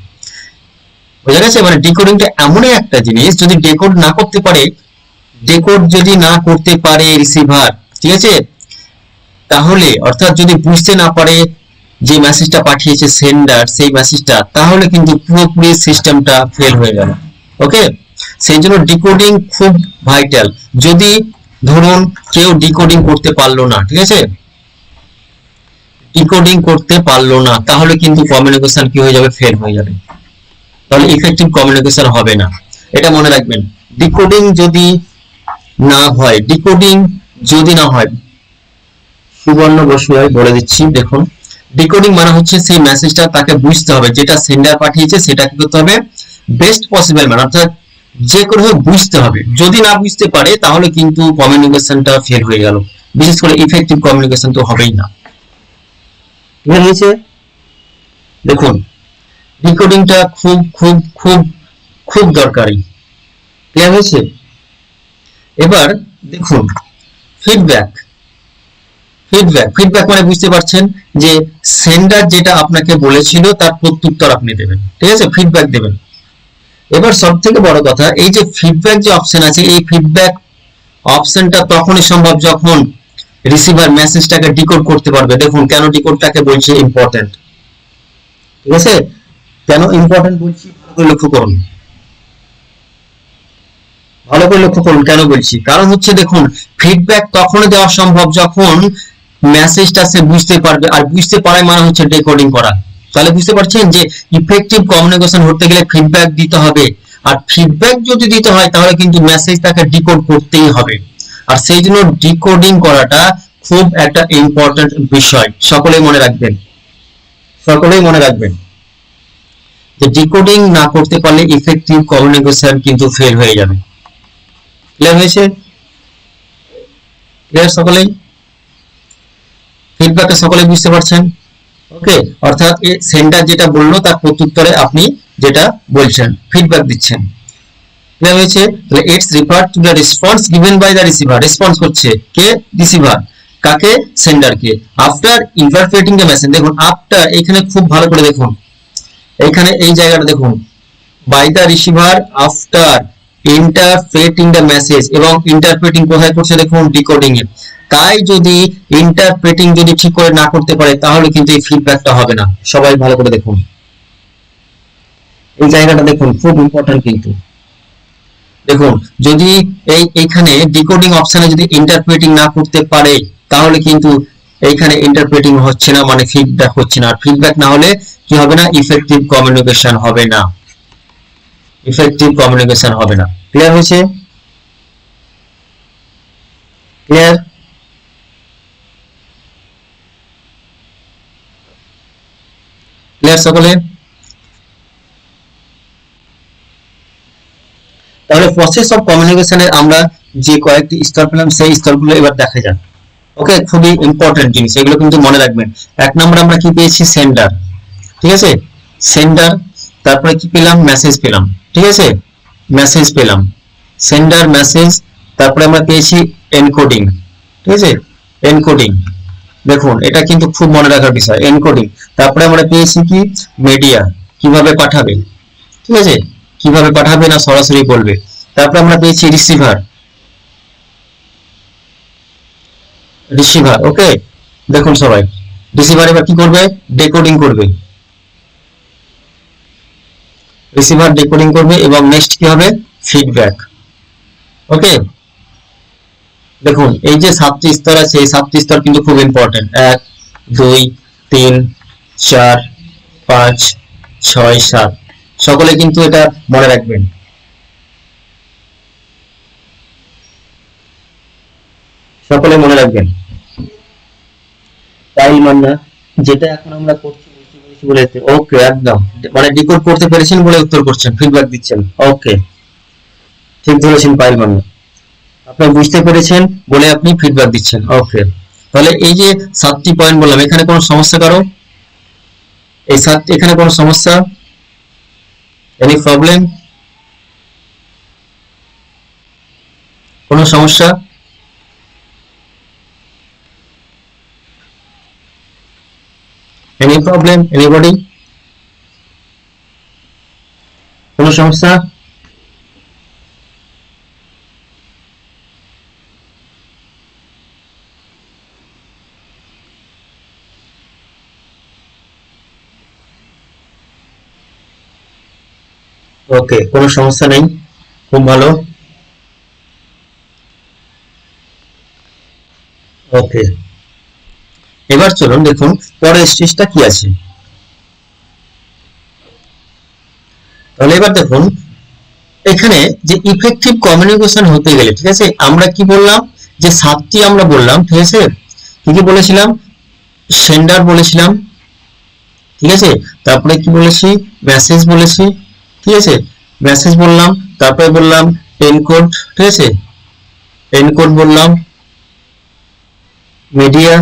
বোঝা গেছে? মানে ডিকোডিংটা এমনই একটা জিনিস, যদি ডিকোড না করতে পারে, ডিকোড যদি না করতে পারে রিসিভার, ঠিক আছে, তাহলে অর্থাৎ যদি বুঝতে না পারে যে মেসেজটা পাঠিয়েছে সেন্ডার, সেই মেসেজটা, তাহলে কিন্তু পুরোপুরি সিস্টেমটা ফেল হয়ে গেল। ওকে, সেই জন্য ডিকোডিং খুব ভাইটাল। যদি ধরুন কেউ ডিকোডিং করতে পারলো না, ঠিক আছে, ডিকোডিং করতে পারলো না, তাহলে কিন্তু কমিউনিকেশন কি হয়ে যাবে? ফেল হয়ে যাবে। তাহলে ইফেক্টিভ কমিউনিকেশন হবে না, এটা মনে রাখবেন। ডিকোডিং যদি না হয়, সুবর্ণ বসুয়ায় বলে দিচ্ছি, দেখুন ডিকোডিং মানে হচ্ছে সেই মেসেজটা তাকে বুঝতে হবে, যেটা সেন্ডার পাঠিয়েছে সেটা কি করতে হবে? বেস্ট পসিবল ম্যান, অর্থাৎ যে করে হোক বুঝতে হবে। যদি না বুঝতে পারে তাহলে কিন্তু কমিউনিকেশনটা ফেল হয়ে গেল, বিশেষ করে ইফেক্টিভ কমিউনিকেশন তো হবেই না। ক্লিয়ার হয়েছে? দেখুন ডিকোডিংটা খুব খুব খুব খুব দরকারি। ক্লিয়ার হয়েছে? এবার দেখুন ফিডব্যাক মানে বুঝতে পারছেন যে সেন্ডার যেটা আপনাকে বলেছিল তার প্রত্যুত্তর আপনি দেবেন, ঠিক আছে, ফিডব্যাক দেবেন। এবার সব থেকে বড় কথা, এই যে ফিডব্যাক যে অপশন আছে, এই ফিডব্যাক অপশনটা তখনই সম্ভব যখন রিসিভার মেসেজটাকে ডিকোড করতে পারবে। দেখুন কেন ডিকোডটাকে বলছি ইম্পর্টেন্ট, ঠিক আছে? কেন ইম্পর্টেন্ট বলছি ভালো করে লক্ষ্য করুন কেন বলছি। কারণ হচ্ছে দেখুন ফিডব্যাক তখনই দেওয়া সম্ভব যখন মেসেজটা সে বুঝতে পারবে, আর বুঝতে পারে মানে হচ্ছে ডিকোডিং করা। তাহলে বুঝতে পারছেন যে ইফেক্টিভ কমিউনিকেশন হতে গেলে ফিডব্যাক দিতে হবে, আর ফিডব্যাক যদি দিতে হয় তাহলে কিন্তু মেসেজ তাকে ডিকোড করতেই হবে। আর সেই জন্য ডিকোডিং করাটা খুব একটা ইম্পর্টেন্ট বিষয়, সকলেই মনে রাখবেন যে ডিকোডিং না করতে পারলে ইফেক্টিভ কমিউনিকেশন কিন্তু ফেল হয়ে যাবে। ক্লিয়ার হয়েছে? ক্লিয়ার সকলেই? ফিডব্যাকটা সকলেই বুঝতে পারছেন? ওকে, অর্থাৎ সেন্টার যেটা বললো তার প্রত্যুত্তরে আপনি যেটা বলছেন, ফিডব্যাক দিচ্ছেন। ক্লিয়ার হয়েছে? তাহলে it's refer to the response given by the receiver. Response করছে কে? রিসিভার। কাকে? সেন্ডারকে। আফটার ইন্টারপ্রেটিং দ্য মেসেজ, দেখুন আফটার, এখানে খুব ভালো করে দেখুন, এখানে এই জায়গাটা দেখুন, by the receiver after interpreting the message, এবং ইন্টারপ্রেটিং কোথায় করছে? দেখুন ডিকোডিং এ। তাই যদি ইন্টারপ্রেটিং যদি ঠিক করে না করতে পারে তাহলে কিন্তু এই ফিডব্যাকটা হবে না। সবাই ভালো করে দেখুন, এই জায়গাটা দেখুন, খুব ইম্পর্টেন্ট কিন্তু। দেখুন যদি এইখানে ডিকোডিং অপশনে যদি ইন্টারপ্রেটিং না করতে পারে তাহলে কিন্তু এইখানে ইন্টারপ্রেটিং হচ্ছে না, মানে ফিডব্যাক হচ্ছে না। আর ফিডব্যাক না হলে কি হবে না? ইফেক্টিভ কমিউনিকেশন হবে না, ক্লিয়ার হয়েছে? ক্লিয়ার? সকলে? তাহলে প্রসেস অফ কমিউনিকেশনের আমরা যে কয়েকটি স্তর পেলাম সেই স্তরগুলো এবার দেখা যাক। ওকে, খুবই ইম্পর্টেন্ট জিনিস, এগুলো কিন্তু মনে রাখবেন। এক নম্বরে আমরা কি পেয়েছি? সেন্ডার, ঠিক আছে, সেন্ডার। তারপরে কি পেলাম? মেসেজ পেলাম, ঠিক আছে, মেসেজ পেলাম, সেন্ডার মেসেজ। তারপরে আমরা পেয়েছি এনকোডিং, ঠিক আছে, এনকোডিং। দেখুন এটা কিন্তু খুব মনে রাখার বিষয়, এনকোডিং। তারপরে আমরা পেয়েছি কি? মিডিয়া, কিভাবে পাঠাবে, ঠিক আছে, কিভাবে পাঠাবে না সরাসরি বলবে। তারপরে আমরা পেয়েছি রিসিভার, ওকে। দেখুন সবাই, রিসিভার এবার কি করবে? ডিকোডিং করবে, রিসিভার ডিকোডিং করবে, এবং নেক্সট কি হবে? ফিডব্যাক। ওকে, দেখুন এই যে 7টি স্তর আছে, এই 7টি স্তর কিন্তু খুব ইম্পর্টেন্ট। 1 2 3 4 5 6 7, সকলে কিন্তু এটা মনে রাখবেন। সকলে মনে রাখবেন। পাইল মান্না, যেটা এখন আমরা করছি বলে ওকে, একদম মানে ডিকোড করতে পেরেছেন বলে উত্তর করছেন, ফিডব্যাক দিচ্ছেন। ওকে, ঠিক ধরেছেন পাইল মান্না, আপনি বুঝতে পেরেছেন বলে আপনি ফিডব্যাক দিচ্ছেন। ওকে, তাহলে এই যে 7টি পয়েন্ট বললাম, এখানে কোনো সমস্যা কারো? এই 7, এখানে কোনো সমস্যা? Any problem? কোনো সমস্যা? Any problem anybody? কোনো সমস্যা? ওকে, কোনো সমস্যা নেই, খুব ভালো। ওকে, এবার চলুন দেখুন পরের স্টেজটা কি আছে। তাহলে এবার দেখুন এখানে যে ইফেক্টিভ কমিউনিকেশন হতে গেলে, ঠিক আছে, আমরা কি বললাম যে 7টি আমরা বললাম, ঠিক আছে, কি কি বলেছিলাম? সেন্ডার বলেছিলাম, ঠিক আছে, তারপরে কি বলেছি? মেসেজ বলেছি, ঠিক আছে, মেসেজ বললাম, তারপরে বললাম এনকোড, ঠিক আছে, এনকোড বললাম, মিডিয়া,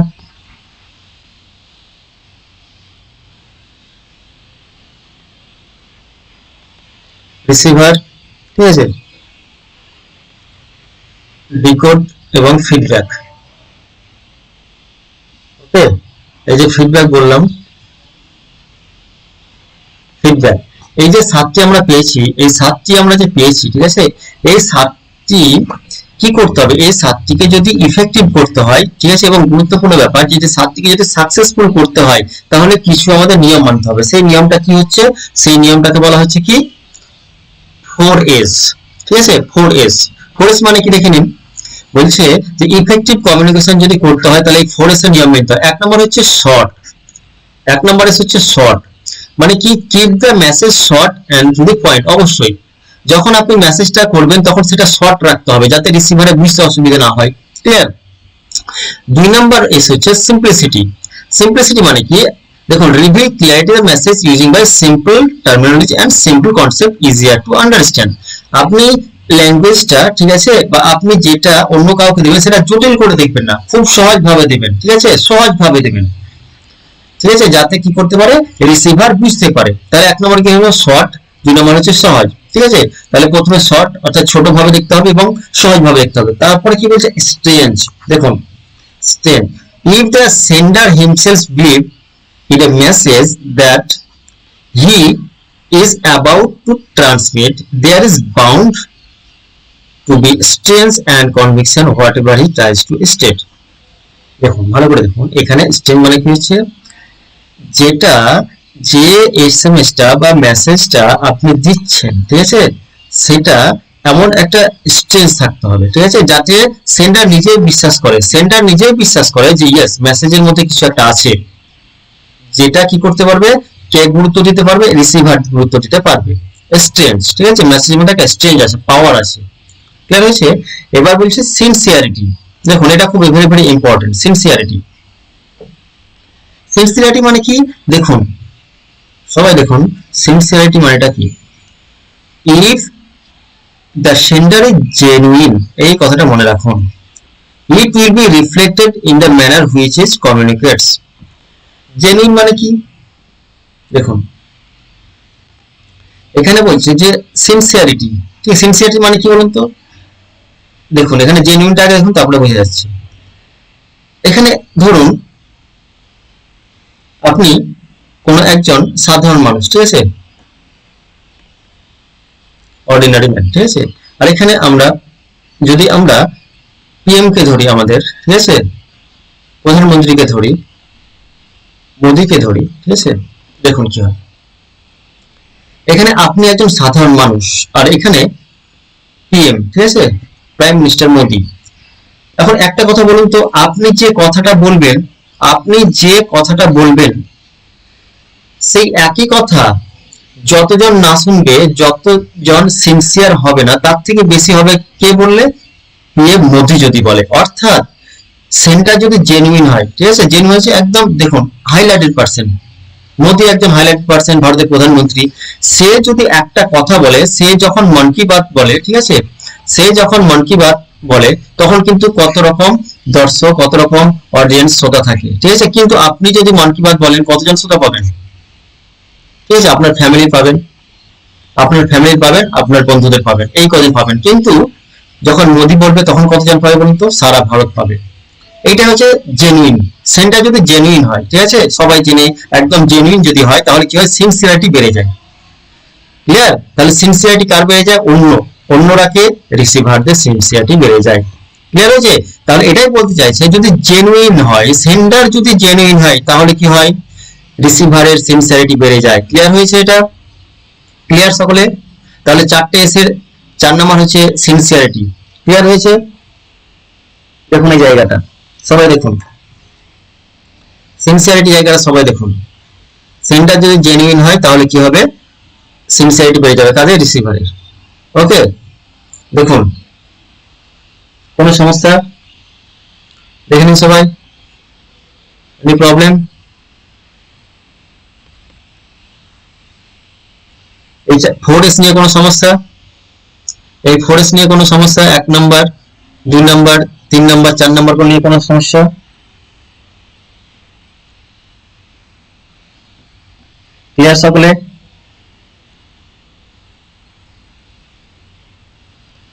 রিসিভার, ঠিক আছে, ডিকোড এবং ফিডব্যাক। ওকে, এই যে ফিডব্যাক বললাম, ফিডব্যাক, এই যে 7টি আমরা পেয়েছি, এই 7টি আমরা যে পেয়েছি, ঠিক আছে, এই 7টি কি করতে হবে? এই 7টিকে যদি ইফেক্টিভ করতে হয়, ঠিক আছে, এবং গুরুত্বপূর্ণ ব্যাপার যে 7টিকে যদি সাকসেসফুল করতে হয় তাহলে কিছু আমাদের নিয়ম মানতে হবে। সেই নিয়মটা কি হচ্ছে? সেই নিয়মটাকে বলা হচ্ছে কি 4S, ঠিক আছে, 4S। 4S মানে কি দেখে নিন, বলছে যে ইফেক্টিভ কমিউনিকেশন যদি করতে হয় তাহলে এই 4S এর নিয়ম মানতে হয়। 1 নম্বর হচ্ছে শর্ট, 1 নম্বর হচ্ছে শর্ট, মানে কি keep the message short and to the point. অবশ্যই যখন আপনি মেসেজটা করবেন তখন সেটা শর্ট রাখতে হবে যাতে রিসিভারে বুঝতে অসুবিধা না হয়, ক্লিয়ার? 2 নম্বর এস হচ্ছে সিম্পলিসিটি। সিম্পলিসিটি মানে কি দেখুন, reveal clarity of message using by simple terminology and simple concept easier to understand. আপনি ল্যাঙ্গুয়েজটা, ঠিক আছে, বা আপনি যেটা অন্য কাউকে দেবেন সেটা জটিল করে দেখবেন না, খুব সহজ ভাবে দেবেন, ঠিক আছে, সহজ ভাবে দেবেন, ঠিক আছে, যাতে কি করতে পারে? রিসিভার বুঝতে পারে। তাহলে 1 নম্বর কি হলো? শর্ট, 2 নম্বর হচ্ছে সহজ, ঠিক আছে, তাহলে প্রথমে শর্ট অর্থাৎ ছোট ভাবে দেখতে হবে এবং সহজ ভাবে দেখতে হবে। তারপরে কি বলছে? স্ট্রেঞ্জ, দেখুন strange, if the sender himself believe in a message that he is about to transmit, there is bound to be strange and conviction whatever he tries to state। দেখুন ভালো করে দেখুন, এখানে স্ট্রেঞ্জ মানে কি হচ্ছে? যেটা যে এসএমএসটা বা মেসেজটা আপনি দিচ্ছেন, ঠিক আছে, সেটা এমন একটা স্ট্রেঞ্জ থাকতে হবে, ঠিক আছে, যাতে সেন্ডার নিজেই বিশ্বাস করে, সেন্ডার নিজেই বিশ্বাস করে যে ইয়েস মেসেজের মধ্যে কিছু একটা আছে, যেটা কি করতে পারবে? কে গুরুত্ব দিতে পারবে? রিসিভার গুরুত্ব দিতে পারবে। স্ট্রেঞ্জ, ঠিক আছে, মেসেজের মধ্যে একটা স্ট্রেঞ্জ আছে, পাওয়ার আছে, ক্লিয়ার হয়েছে? এবার বলছে সিনসিয়ারিটি। দেখুন এটা খুব very very important, sincerity. Sincerity মানে কি দেখুন, সবাই দেখুন, সিনসিয়ারিটি মানেটা কি? If the sender is genuine, এই কথাটা মনে রাখুন, it will be reflected in the manner which is communicates. Genuine মানে কি দেখুন, এখানে বলছে যে সিনসিয়ারিটি, ঠিক, সিনসিয়ারিটি মানে কি বলুন তো? দেখুন এখানে জেনুইনটা আগে দেখুন, তারপরে বোঝা যাচ্ছে। এখানে ধরুন আপনি কোন একজন সাধারণ মানুষ, ঠিক আছে, অর্ডিনারি ম্যান, ঠিক আছে, আর এখানে আমরা যদি আমরা পিএম কে ধরি আমাদের, ঠিক আছে, প্রধানমন্ত্রীকে ধরি, মোদিকে ধরি, ঠিক আছে, দেখুন কি হয়। এখানে আপনি একজন সাধারণ মানুষ আর এখানে পিএম, ঠিক আছে, প্রাইম মিনিস্টার মোদি। এখন একটা কথা বলুন তো, আপনি যে কথাটা বলবেন, আপনি যে কথাটা বলবেন সেই একই কথা যতজন না শুনবে, যতজন সিনসিয়ার হবে না, তার থেকে বেশি হবে কে বললে? পিএম মোদি যদি বলে। অর্থাৎ সেন্টার যদি জেনুইন হয়, ঠিক আছে, জেনুইন হচ্ছে একদম, দেখুন হাইলাইটেড পার্সন, মোদি একজন হাইলাইটেড পার্সন, ভারতের প্রধানমন্ত্রী, সে যদি একটা কথা বলে, সে যখন মন কি বাত বলে, ঠিক আছে, সে যখন মন কি বাত বলে তখন কিন্তু কত রকম দর্শক, কত রকম অডিয়েন্স, শ্রোতা থাকে, ঠিক আছে। কিন্তু আপনি যদি মন কি বাত বলেন, কতজন শ্রোতা পাবেন? ঠিক আছে, আপনার ফ্যামিলি পাবেন, আপনার বন্ধুদের পাবেন, এই কদিন পাবেন। কিন্তু যখন মোদি বলবে তখন কতজন পাবে বলুন তো? সারা ভারত পাবে। এইটা হচ্ছে জেনুইন। সেন্টার যদি জেনুইন হয়, ঠিক আছে, সবাই জেনে একদম জেনুইন যদি হয়, তাহলে কি হয়? সিনসিয়ারিটি বেড়ে যায়। ক্লিয়ার? তাহলে সিনসিয়ারিটি কার বেড়ে যায়? অন্যরাকে, রিসিভারদের সিনসিয়ারিটি বেড়ে যায়। ক্লিয়ার হয়েছে? তাহলে এটাই বলতে চাইছে, যদি জেনুইন হয়, সেন্ডার যদি জেনুইন হয়, তাহলে কি হয়? রিসিভারের সিনসিয়ারিটি বেড়ে যায়। ক্লিয়ার হয়েছে এটা? ক্লিয়ার সকলে? তাহলে 4টে এস এর 4 নাম্বার হচ্ছে সিনসিয়ারিটি। ক্লিয়ার হয়েছে? দেখুন এই জায়গাটা সবাই দেখুন, সিনসিয়ারিটি জায়গাটা সবাই দেখুন। সেন্টার যদি জেনুইন হয় তাহলে কি হবে? সিনসিয়ারিটি বেড়ে যাবে কাদের? রিসিভারের। ওকে, দেখুন কোনো সমস্যা? দেখে নিন সবাই, এনি প্রবলেম? এই 4S নিয়ে কোনো সমস্যা? এই 4S নিয়ে কোনো সমস্যা? 1 নাম্বার, 2 নাম্বার, 3 নাম্বার, 4 নাম্বার নিয়ে কোনো সমস্যা? ক্লিয়ার সকলে?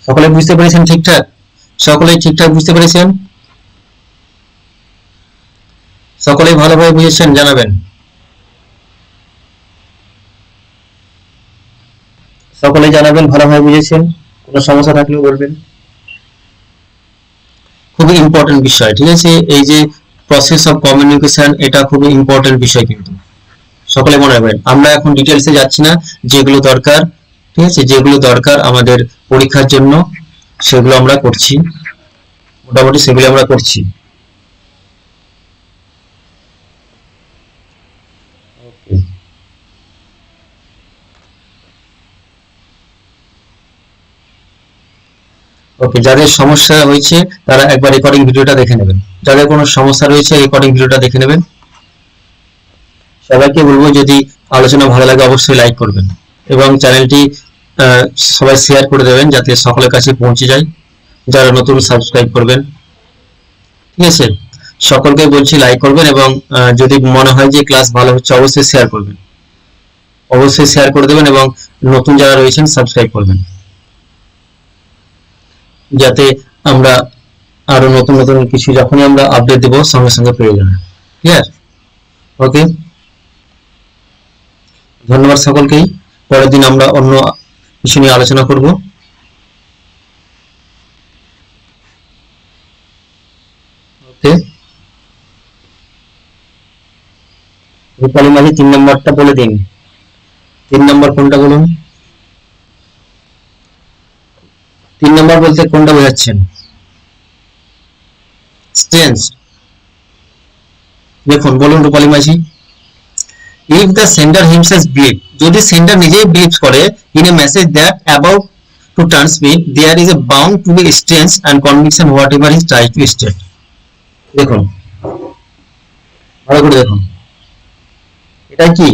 সকলে বুঝতে পেরেছেন ঠিকঠাক? সকলেই ঠিকঠাক বুঝতে পেরেছেন? সকলেই ভালোভাবে বুঝেছেন? জানাবেন। সকলে জানাবেন ভালোভাবে বুঝেছেন, কোনো সমস্যা থাকলেও বলবেন। খুবই ইম্পর্টেন্ট বিষয়, ঠিক আছে, এই যে প্রসেস অফ কমিউনিকেশন, এটা খুবই ইম্পর্টেন্ট বিষয়। কিন্তু সকলে মনে রাখবেন, আমরা এখন ডিটেলসে যাচ্ছি না, যেগুলো দরকার, ঠিক আছে, যেগুলো দরকার আমাদের পরীক্ষার জন্য সেগুলো আমরা করছি, মোটামুটি সেগুলো আমরা করছি। ওকে, যাদের সমস্যা হয়েছে তারা একবার রেকর্ডিং ভিডিওটা দেখে নেবেন। যাদের কোনো সমস্যা রয়েছে রেকর্ডিং ভিডিওটা দেখে নেবেন। সবাইকে বলবো, যদি আলোচনা ভালো লাগে অবশ্যই লাইক করবেন এবং চ্যানেলটি সবাই শেয়ার করে দেবেন যাতে সকলের কাছে পৌঁছে যায়। যারা নতুন সাবস্ক্রাইব করবেন, ঠিক আছে, সকলকে বলছি লাইক করবেন এবং যদি মনে হয় যে ক্লাস ভালো হচ্ছে অবশ্যই শেয়ার করবেন, অবশ্যই শেয়ার করে দেবেন এবং নতুন যারা রয়েছেন সাবস্ক্রাইব করবেন, যাতে আমরা আরো নতুন নতুন কিছু যখনই আমরা আপডেট দেবো সঙ্গে সঙ্গে পেয়ে যাবেন। ক্লিয়ার? ওকে, ধন্যবাদ সকলকেই। পরের দিন আমরা অন্য কিছু নিয়ে আলোচনা করব। ওকে, রূপালী মাঝি 3 নম্বরটা বলে দিন। 3 নম্বর কোনটা বলুন? 3 নম্বর বলতে কোনটা বোঝাচ্ছেন? স্টেন্স। দেখুন বলুন রূপালী মাঝি। If the sender himself believe, যদি সেন্ডার নিজেই বিলিভ করে in a message that about to transmit, there is a bound to be stance and conviction whatever he tries to state. দেখুন ভালো করে দেখুন, এটা কি?